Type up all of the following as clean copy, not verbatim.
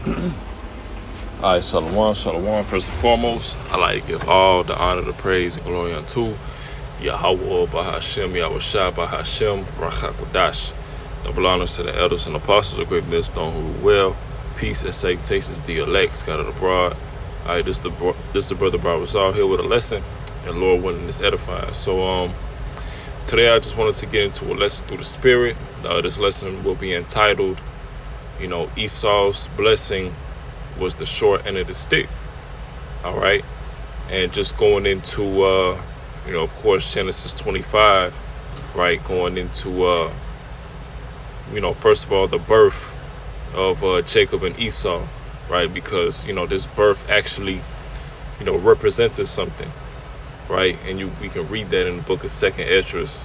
Alright, shalom, shalom. First and foremost, I like to give all the honor, the praise, and glory unto Yahweh, Bahashem, Yahushua, Bahashem, Rachakodash. Double honors to the elders and apostles of great Millstone who rule well. Peace and salutations to the elect scattered abroad. Alright, this the brother brought us all here with a lesson, and Lord willing, it's edifying. So today I just wanted to get into a lesson through the Spirit. This lesson will be entitled, Esau's blessing was the short end of the stick. All right, and just going into of course, Genesis 25, right, going into first of all, the birth of Jacob and Esau, right, because this birth actually represented something, right, and we can read that in the book of Second Esdras,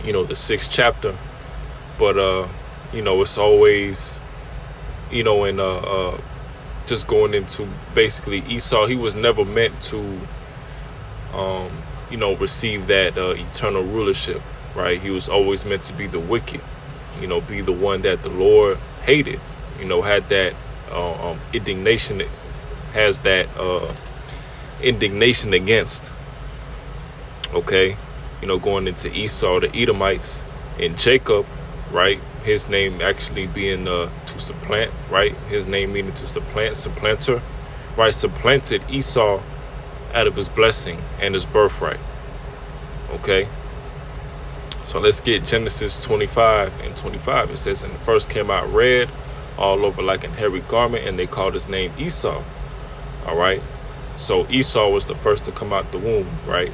the 6th chapter. But it's always just going into basically Esau, he was never meant to receive that eternal rulership, right? He was always meant to be the wicked, be the one that the Lord hated, had that indignation, has that indignation against. Okay, going into Esau, the Edomites, and Jacob, right? His name actually being to supplant, right? His name meaning to supplant, supplanter, right? Supplanted Esau out of his blessing and his birthright. Okay, so let's get Genesis 25 and 25. It says, and the first came out red all over like an hairy garment, and they called his name Esau. All right, so Esau was the first to come out the womb, right?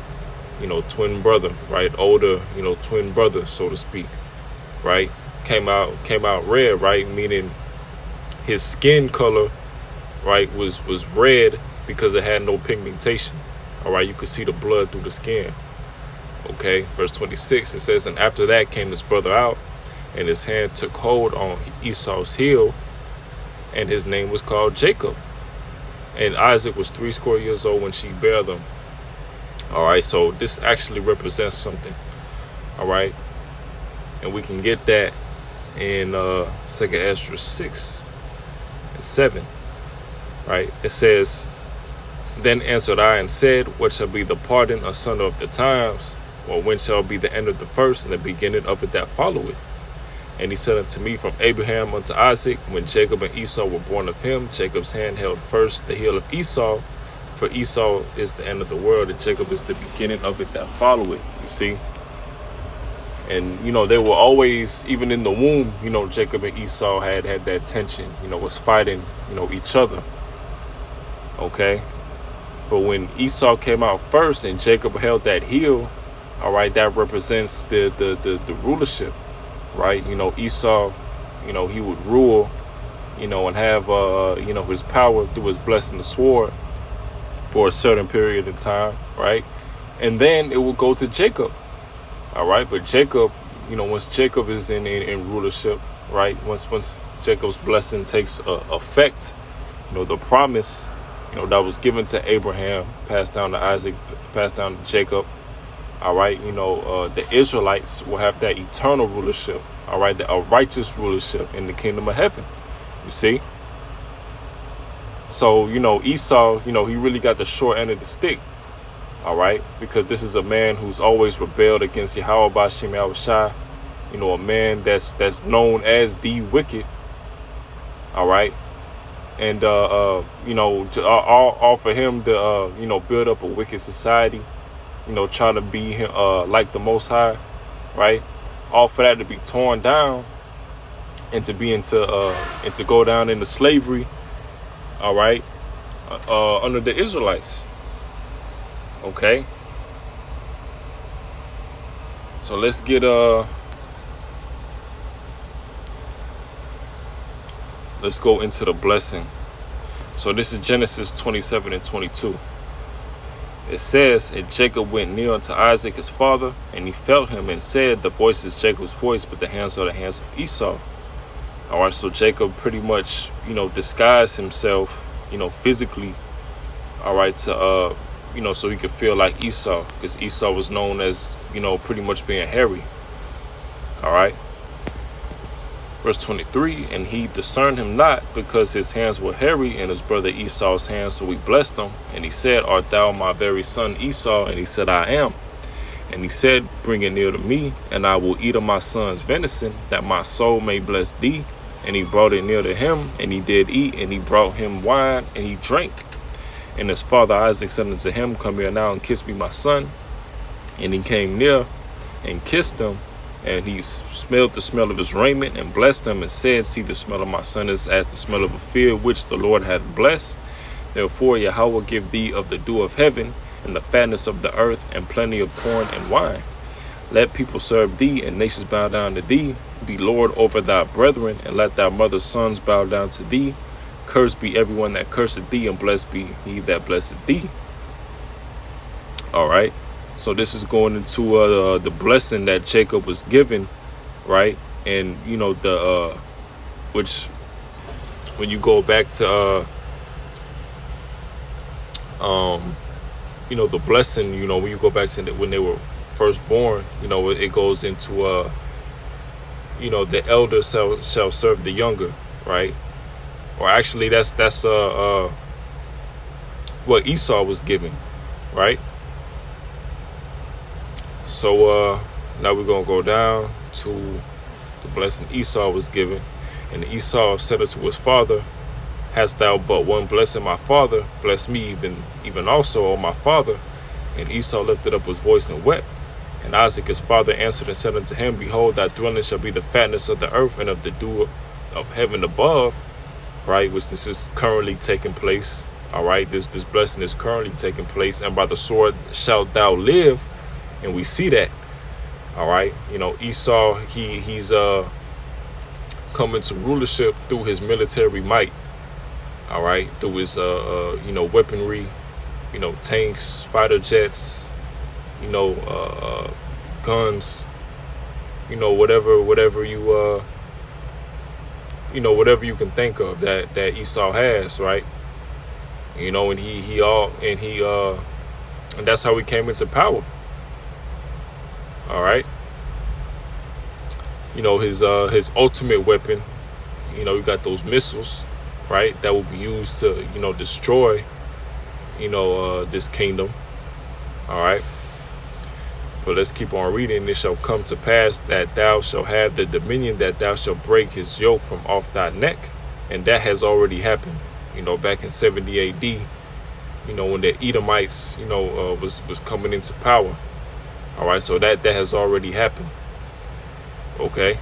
Twin brother, right? Older, twin brother, so to speak, right? Came out red, right? Meaning his skin color, right, was red because it had no pigmentation. All right, you could see the blood through the skin. Okay, verse 26, it says, and after that came his brother out, and his hand took hold on Esau's heel, and his name was called Jacob. And Isaac was 80 years old when she bare them. All right, so this actually represents something. All right, and we can get that in 2 Esdras 6 and 7, right? It says, then answered I and said, what shall be the pardon asunder of the times? Or when shall be the end of the first and the beginning of it that followeth? And he said unto me, from Abraham unto Isaac, when Jacob and Esau were born of him, Jacob's hand held first the heel of Esau, for Esau is the end of the world, and Jacob is the beginning of it that followeth. You see? And, they were always, even in the womb, Jacob and Esau had that tension, was fighting, each other. Okay? But when Esau came out first and Jacob held that heel, all right, that represents the rulership, right? Esau, he would rule, and have, his power through his blessing the sword for a certain period of time, right? And then it will go to Jacob. All right, but Jacob, once Jacob is in rulership, right? Once Jacob's blessing takes effect, the promise, that was given to Abraham, passed down to Isaac, passed down to Jacob. All right, the Israelites will have that eternal rulership. All right, a righteous rulership in the kingdom of heaven. You see? So, Esau, he really got the short end of the stick. All right, because this is a man who's always rebelled against Yahweh Bashim Yahushua, a man that's known as the wicked. All right, and all for him to build up a wicked society, trying to be like the Most High, right? All for that to be torn down and to be into go down into slavery. All right, under the Israelites. Okay, so let's get let's go into the blessing. So this is Genesis 27 and 22. It says, and Jacob went near unto Isaac his father, and he felt him and said, the voice is Jacob's voice, but the hands are the hands of Esau. All right, so Jacob pretty much disguised himself physically, all right, to so he could feel like Esau, because Esau was known as, pretty much being hairy. All right. Verse 23, and he discerned him not, because his hands were hairy in his brother Esau's hands, so he blessed him. And he said, art thou my very son Esau? And he said, I am. And he said, bring it near to me, and I will eat of my son's venison, that my soul may bless thee. And he brought it near to him, and he did eat, and he brought him wine, and he drank. And his father Isaac said unto him, come here now and kiss me, my son. And he came near and kissed him. And he smelled the smell of his raiment and blessed him and said, see, the smell of my son is as the smell of a field which the Lord hath blessed. Therefore Yahweh give thee of the dew of heaven and the fatness of the earth and plenty of corn and wine. Let people serve thee and nations bow down to thee. Be Lord over thy brethren, and let thy mother's sons bow down to thee. Cursed be everyone that curseth thee, and blessed be he that blesseth thee. All right. So this is going into the blessing that Jacob was given, right? And you know which when you go back to you know, the blessing, you know, when you go back to when they were first born, you know, it goes into you know, the elder shall serve the younger, right? Or actually that's what Esau was given, right? So now we're going to go down to the blessing Esau was given. And Esau said unto his father, hast thou but one blessing, my father? Bless me even also, O my father. And Esau lifted up his voice and wept. And Isaac his father answered and said unto him, behold, thy dwelling shall be the fatness of the earth and of the dew of heaven above, right? Which this is currently taking place, all right? This blessing is currently taking place. And by the sword shalt thou live. And we see that, all right? You know, Esau, he's coming to rulership through his military might, all right? Through his, you know, weaponry, you know, tanks, fighter jets, you know, guns, you know, whatever you, you know, whatever you can think of that Esau has, right? You know, and and that's how he came into power. All right. You know, his ultimate weapon, you know, you got those missiles, right? That will be used to, you know, destroy, you know, this kingdom. All right. But let's keep on reading. It shall come to pass that thou shalt have the dominion, that thou shalt break his yoke from off thy neck. And that has already happened, you know, back in 70 AD, you know, when the Edomites, you know, was coming into power. All right, so that has already happened. Okay.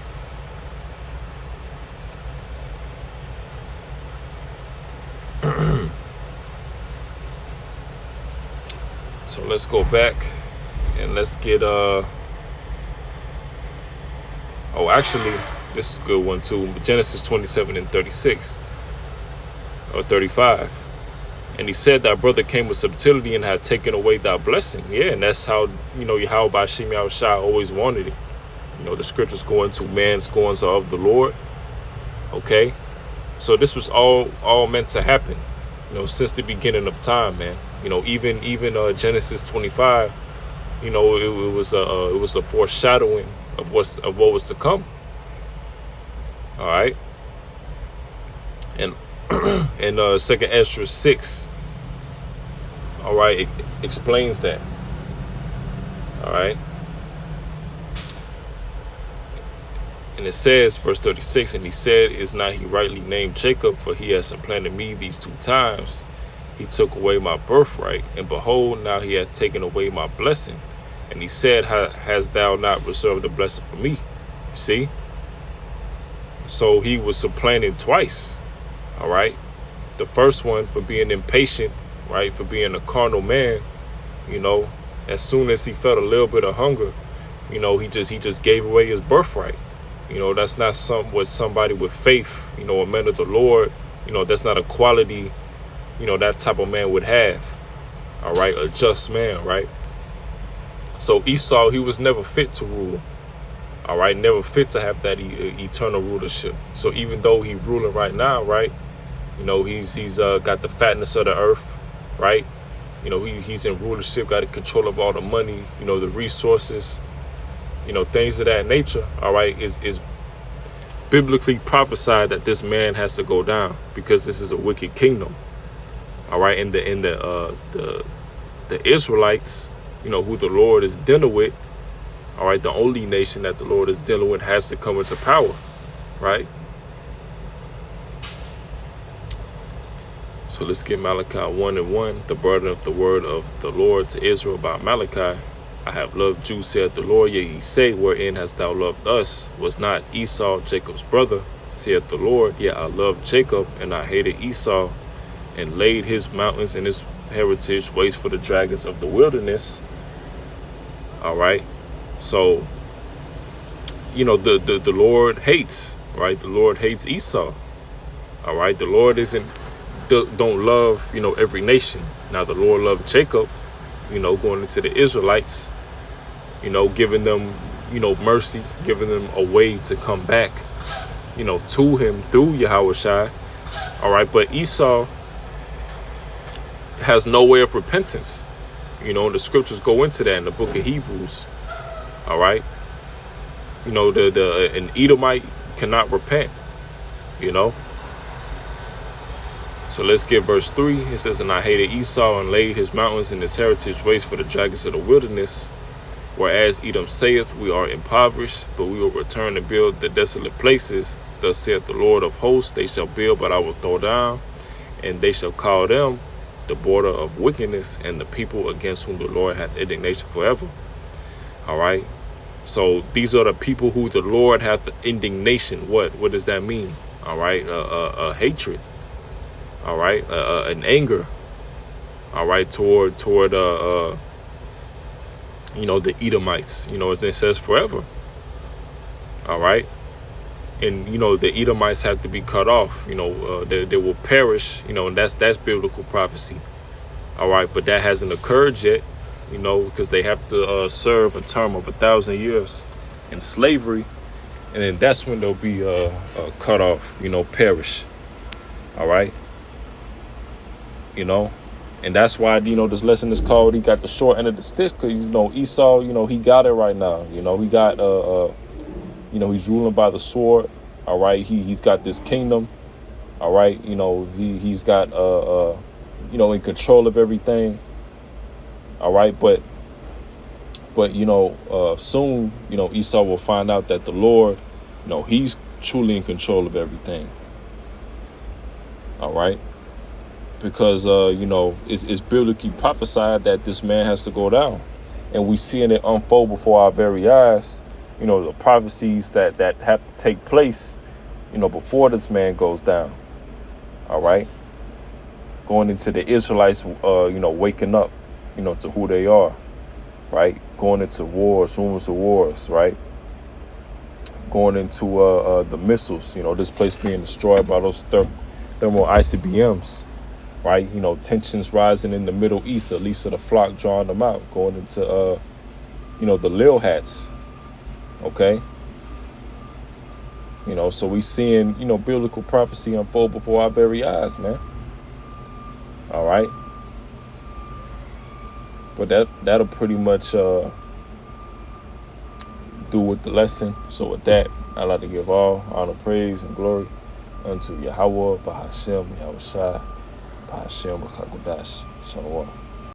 So let's go back and let's get oh, actually, this is a good one too. Genesis 27 and 36 or 35. And he said, thy brother came with subtlety and had taken away thy blessing. Yeah, and that's how, you know, Yahweh Shai always wanted it. You know, the scriptures go into man's scorns are of the Lord. Okay. So this was all meant to happen, you know, since the beginning of time, man. You know, even Genesis 25, you know, it was a foreshadowing of what was to come. All right. And and 2nd Ezra 6, all right, it explains that. All right. And it says, verse 36, and he said, is not he rightly named Jacob, for he has supplanted me these 2 times. He took away my birthright, and behold, now he hath taken away my blessing. And he said, hast thou not reserved a blessing for me? You see? So he was supplanted twice. All right. The first one for being impatient, right? For being a carnal man, you know, as soon as he felt a little bit of hunger, you know, he just gave away his birthright. You know, that's not what somebody with faith, you know, a man of the Lord, you know, that's not a quality, you know, that type of man would have. All right. A just man, right? So Esau, he was never fit to rule. All right. Never fit to have that eternal rulership. So even though he's ruling right now, right? You know, he's got the fatness of the earth, right? You know, he's in rulership, got the control of all the money, you know, the resources, you know, things of that nature. All right, is biblically prophesied that this man has to go down because this is a wicked kingdom. All right, and the Israelites, you know, who the Lord is dealing with, all right, the only nation that the Lord is dealing with has to come into power, right? So let's get Malachi 1:1. The burden of the word of the Lord to Israel about Malachi. I have loved you, saith the Lord. Yea, he say, wherein hast thou loved us? Was not Esau Jacob's brother, saith the Lord? Yet I loved Jacob, and I hated Esau, and laid his mountains and his heritage waste for the dragons of the wilderness. All right. So, you know, the Lord hates, right? The Lord hates Esau. All right. The Lord don't love, you know, every nation. Now the Lord loved Jacob, you know, going into the Israelites, you know, giving them, you know, mercy, giving them a way to come back, you know, to him through Yahushua. All right. But Esau has no way of repentance. You know, the scriptures go into that in the book of Hebrews. All right. You know, an Edomite cannot repent, you know. So let's get verse 3. It says, and I hated Esau and laid his mountains and his heritage waste for the dragons of the wilderness. Whereas Edom saith, we are impoverished, but we will return and build the desolate places. Thus saith the Lord of hosts, they shall build, but I will throw down, and they shall call them the border of wickedness, and the people against whom the Lord hath indignation forever. All right. So these are the people who the Lord hath indignation. What does that mean? All right. A hatred. All right. An anger. All right. Toward you know, the Edomites, you know, as it says forever. All right. And, you know, the Edomites have to be cut off, you know, they will perish, you know, and that's biblical prophecy. All right. But that hasn't occurred yet, you know, because they have to serve a term of 1,000 years in slavery. And then that's when they'll be cut off, you know, perish. All right. You know, and that's why, you know, this lesson is called, he got the short end of the stick, because, you know, Esau, you know, he got it right now. You know, he got, you know, he's ruling by the sword. All right. He's got this kingdom. All right. You know, he's got, you know, in control of everything. All right. But, you know, soon, you know, Esau will find out that the Lord, you know, he's truly in control of everything. All right. Because, you know, it's biblically prophesied that this man has to go down. And we seeing it unfold before our very eyes. You know, the prophecies that have to take place, you know, before this man goes down. All right. Going into the Israelites, you know, waking up, you know, to who they are. Right. Going into wars, rumors of wars. Right. Going into the missiles, you know, this place being destroyed by those thermal ICBMs. Right. You know, tensions rising in the Middle East, at least of the flock drawing them out, going into, you know, the lil hats. OK. You know, so we seeing, you know, biblical prophecy unfold before our very eyes, man. All right. But that'll pretty much do with the lesson. So with that, I'd like to give all honor, praise, and glory unto Yahweh, Bahashem, Yahushua, Bahashem, B'chakodash. Shalom.